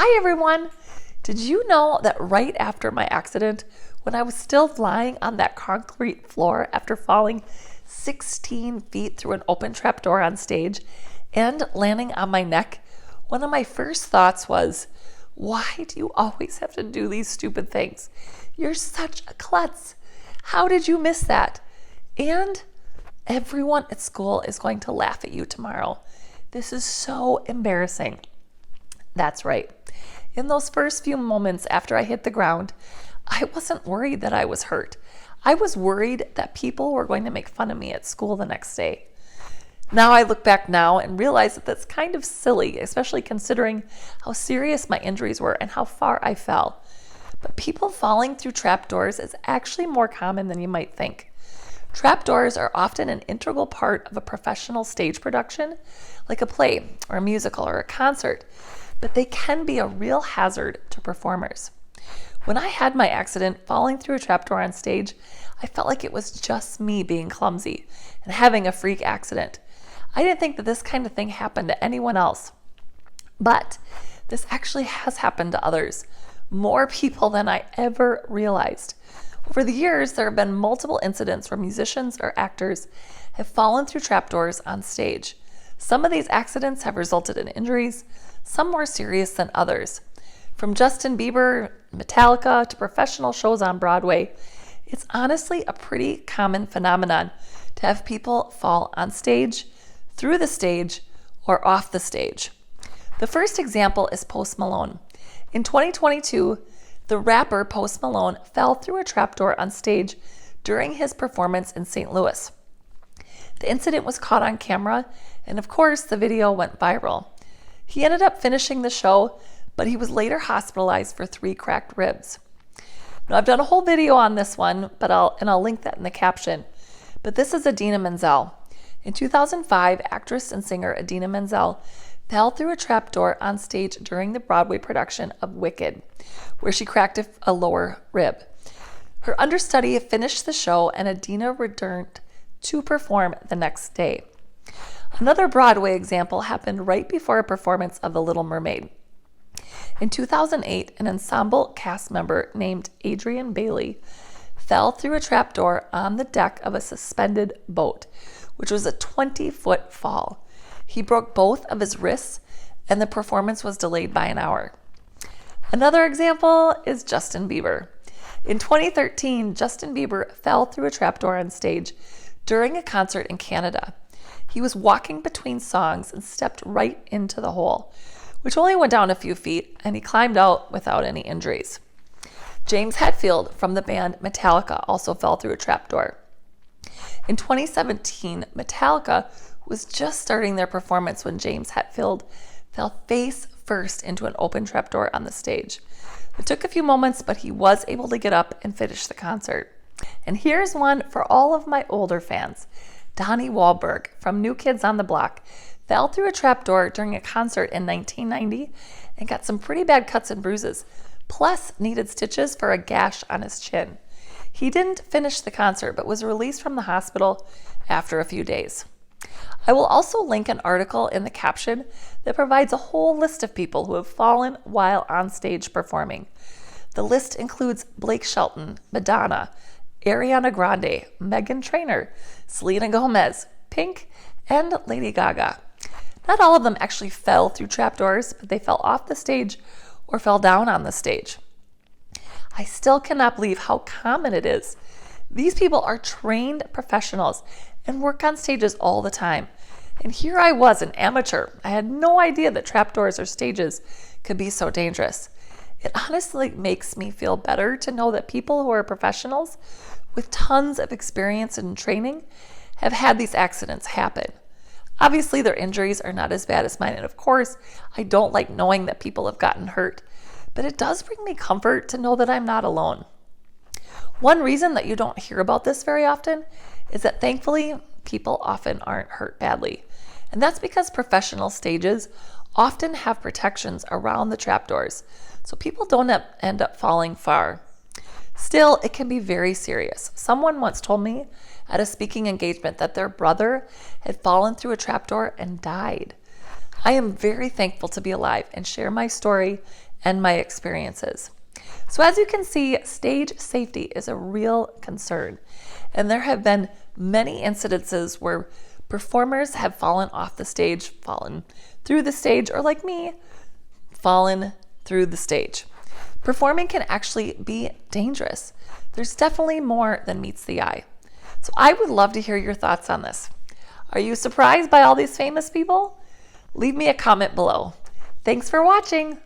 Hi everyone! Did you know that right after my accident, when I was still lying on that concrete floor after falling 16 feet through an open trapdoor on stage and landing on my neck, one of my first thoughts was, why do you always have to do these stupid things? You're such a klutz. How did you miss that? And everyone at school is going to laugh at you tomorrow. This is so embarrassing. That's right. In those first few moments after I hit the ground, I wasn't worried that I was hurt. I was worried that people were going to make fun of me at school the next day. Now I look back now and realize that that's kind of silly, especially considering how serious my injuries were and how far I fell. But people falling through trapdoors is actually more common than you might think. Trapdoors are often an integral part of a professional stage production, like a play or a musical or a concert, but they can be a real hazard to performers. When I had my accident falling through a trapdoor on stage, I felt like it was just me being clumsy and having a freak accident. I didn't think that this kind of thing happened to anyone else. But this actually has happened to others, more people than I ever realized. Over the years, there have been multiple incidents where musicians or actors have fallen through trapdoors on stage. Some of these accidents have resulted in injuries, some more serious than others. From Justin Bieber, Metallica, to professional shows on Broadway, it's honestly a pretty common phenomenon to have people fall on stage, through the stage, or off the stage. The first example is Post Malone. In 2022, the rapper Post Malone fell through a trapdoor on stage during his performance in St. Louis. The incident was caught on camera, and of course, the video went viral. He ended up finishing the show, but he was later hospitalized for 3 cracked ribs. Now, I've done a whole video on this one, but I'll link that in the caption. But this is Idina Menzel. In 2005, actress and singer Idina Menzel fell through a trapdoor on stage during the Broadway production of Wicked, where she cracked a lower rib. Her understudy finished the show, and Idina returned to perform the next day. Another Broadway example happened right before a performance of The Little Mermaid. In 2008, an ensemble cast member named Adrian Bailey fell through a trapdoor on the deck of a suspended boat, which was a 20-foot fall. He broke both of his wrists, and the performance was delayed by an hour. Another example is Justin Bieber. In 2013, Justin Bieber fell through a trapdoor on stage during a concert in Canada. He was walking between songs and stepped right into the hole, which only went down a few feet, and he climbed out without any injuries. James Hetfield from the band Metallica also fell through a trapdoor. In 2017, Metallica was just starting their performance when James Hetfield fell face first into an open trapdoor on the stage. It took a few moments, but he was able to get up and finish the concert. And here's one for all of my older fans. Donnie Wahlberg from New Kids on the Block fell through a trapdoor during a concert in 1990 and got some pretty bad cuts and bruises, plus needed stitches for a gash on his chin. He didn't finish the concert but was released from the hospital after a few days. I will also link an article in the caption that provides a whole list of people who have fallen while on stage performing. The list includes Blake Shelton, Madonna, Ariana Grande, Meghan Trainor, Selena Gomez, Pink, and Lady Gaga. Not all of them actually fell through trapdoors, but they fell off the stage or fell down on the stage. I still cannot believe how common it is. These people are trained professionals and work on stages all the time. And here I was, an amateur. I had no idea that trapdoors or stages could be so dangerous. It honestly makes me feel better to know that people who are professionals with tons of experience and training have had these accidents happen. Obviously, their injuries are not as bad as mine, and of course, I don't like knowing that people have gotten hurt, but it does bring me comfort to know that I'm not alone. One reason that you don't hear about this very often is that thankfully, people often aren't hurt badly, and that's because professional stages often have protections around the trapdoors, so people don't end up falling far. Still, it can be very serious. Someone once told me at a speaking engagement that their brother had fallen through a trapdoor and died. I am very thankful to be alive and share my story and my experiences. So as you can see, stage safety is a real concern, and there have been many incidences where performers have fallen off the stage, fallen through the stage, or like me, fallen through the stage. Performing can actually be dangerous. There's definitely more than meets the eye. So I would love to hear your thoughts on this. Are you surprised by all these famous people? Leave me a comment below. Thanks for watching.